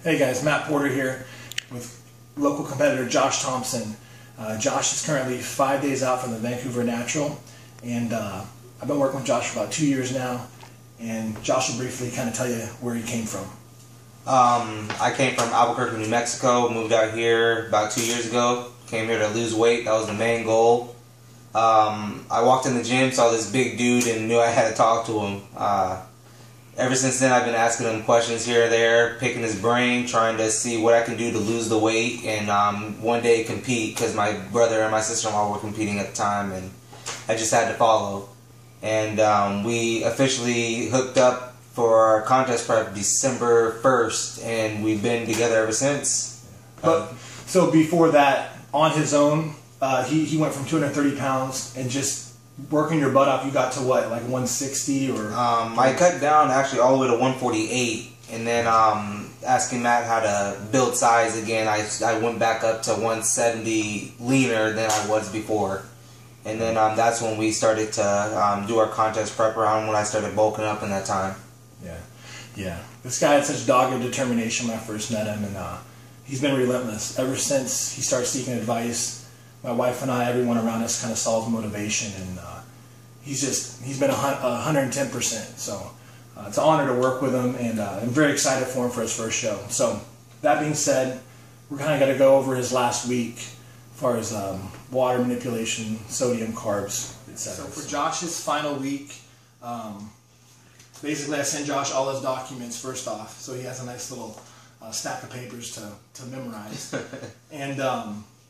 Hey guys, Matt Porter here with local competitor Josh Thompson. Josh is currently 5 days out from the Vancouver Natural, and I've been working with Josh for about 2 years now, and Josh will briefly kind of tell you where he came from. I came from Albuquerque, New Mexico, moved out here about 2 years ago, came here to lose weight. That was the main goal. I walked in the gym, saw this big dude, and knew I had to talk to him. Ever since then, I've been asking him questions here or there, picking his brain, trying to see what I can do to lose the weight, and one day compete, because my brother and my sister-in-law were competing at the time, and I just had to follow. And we officially hooked up for our contest prep December 1st, and we've been together ever since. So before that, on his own, he went from 230 pounds and just working your butt off, you got to what, like 160 or? I cut down actually all the way to 148, and then asking Matt how to build size again, I went back up to 170 leaner than I was before. And then that's when we started to do our contest prep around when I started bulking up in that time. Yeah. This guy had such dogged determination when I first met him, and he's been relentless ever since he started seeking advice. My wife and I, everyone around us, kind of saw his motivation, and he's been 110%. So it's an honor to work with him, and I'm very excited for him for his first show. So that being said, we're kind of going to go over his last week as far as water manipulation, sodium, carbs, etc. So for Josh's final week, basically I send Josh all his documents first off, so he has a nice little stack of papers to memorize. And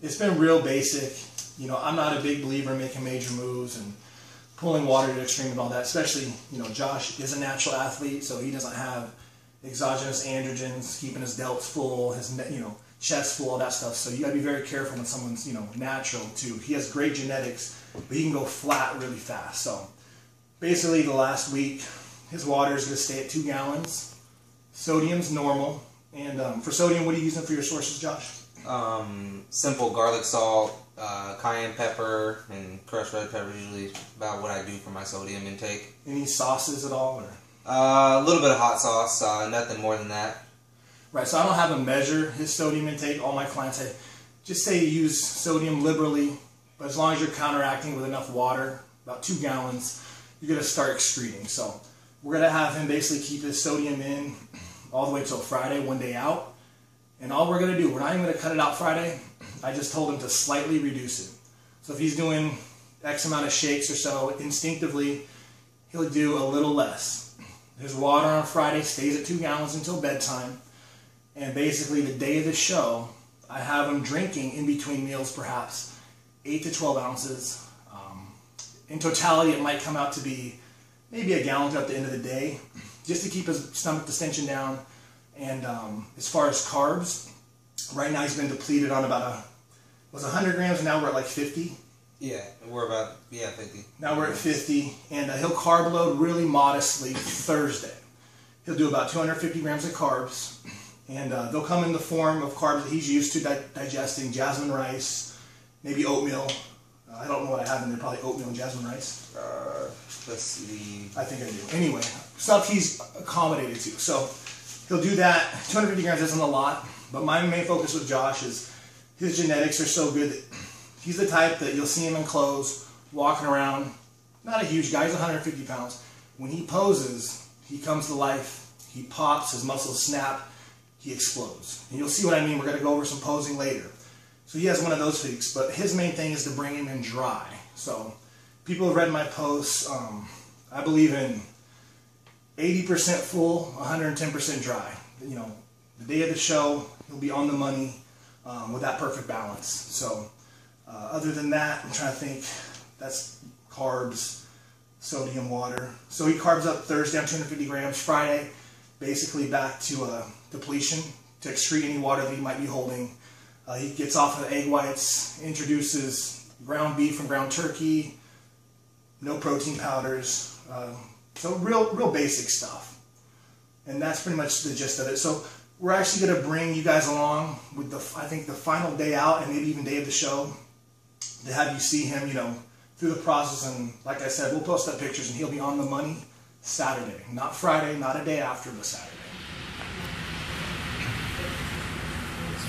it's been real basic. You know, I'm not a big believer in making major moves and pulling water to the extreme and all that, especially, you know, Josh is a natural athlete, so he doesn't have exogenous androgens keeping his delts full, his, you know, chest full, all that stuff. So you got to be very careful when someone's, you know, natural too. He has great genetics, but he can go flat really fast. So basically the last week, his water is going to stay at 2 gallons. Sodium's normal. And for sodium, what are you using for your sources, Josh? Simple garlic salt, cayenne pepper, and crushed red pepper is usually about what I do for my sodium intake. Any sauces at all? Or? A little bit of hot sauce, nothing more than that. Right, so I don't have him measure his sodium intake. All my clients just say you use sodium liberally, but as long as you're counteracting with enough water, about 2 gallons, you're going to start excreting. So we're going to have him basically keep his sodium in all the way till Friday, 1 day out. And all we're going to do, we're not even going to cut it out Friday. I just told him to slightly reduce it. So if he's doing X amount of shakes or so, instinctively, he'll do a little less. His water on Friday stays at 2 gallons until bedtime. And basically the day of the show, I have him drinking in between meals perhaps 8 to 12 ounces. In totality, it might come out to be maybe a gallon at the end of the day, just to keep his stomach distension down. And as far as carbs, right now he's been depleted on about 100 grams, and now we're at like 50. Yeah, we're about 50. Now we're at 50, and he'll carb load really modestly Thursday. He'll do about 250 grams of carbs, and they'll come in the form of carbs that he's used to digesting: jasmine rice, maybe oatmeal. I don't know what I have in there, probably oatmeal and jasmine rice. Let's see. I think I do. Anyway, stuff he's accommodated to. So he'll do that. 250 grams isn't a lot, but my main focus with Josh is his genetics are so good that he's the type that you'll see him in clothes, walking around, not a huge guy, he's 150 pounds. When he poses, he comes to life, he pops, his muscles snap, he explodes. And you'll see what I mean. We're going to go over some posing later. So he has one of those physiques, but his main thing is to bring him in dry. So people have read my posts. I believe in 80% full, 110% dry. You know, the day of the show, he'll be on the money with that perfect balance. So other than that, I'm trying to think, that's carbs, sodium, water. So he carbs up Thursday on 250 grams. Friday, basically back to depletion to excrete any water that he might be holding. He gets off of the egg whites, introduces ground beef and ground turkey, no protein powders. So real basic stuff. And that's pretty much the gist of it. So we're actually going to bring you guys along with I think the final day out and maybe even day of the show to have you see him, you know, through the process. And like I said, we'll post up pictures and he'll be on the money Saturday. Not Friday, not a day after, but Saturday.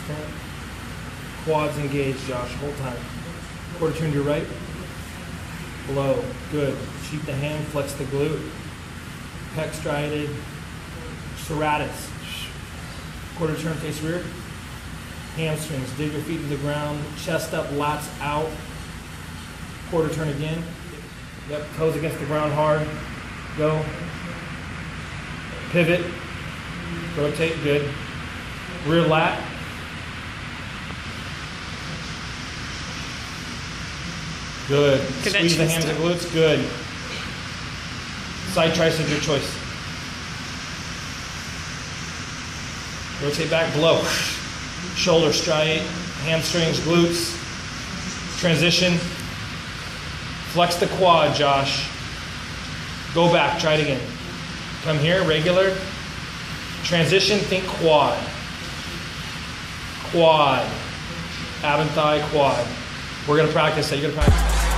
Front. Quads engaged, Josh, whole time. Quarter turn to your right. Below. Good. Sheep the hand, flex the glute. Pec striated. Serratus. Quarter turn, face rear. Hamstrings. Dig your feet to the ground. Chest up, lats out. Quarter turn again. Yep, toes against the ground hard. Go. Pivot. Rotate, good. Rear lat. Good. Squeeze the hands and glutes. Good. Side tricep, your choice. Rotate back, blow. Shoulder striate, hamstrings, glutes. Transition. Flex the quad, Josh. Go back, try it again. Come here, regular. Transition, think quad. Quad. Ab and thigh, quad. We're gonna practice that. You're gonna practice that.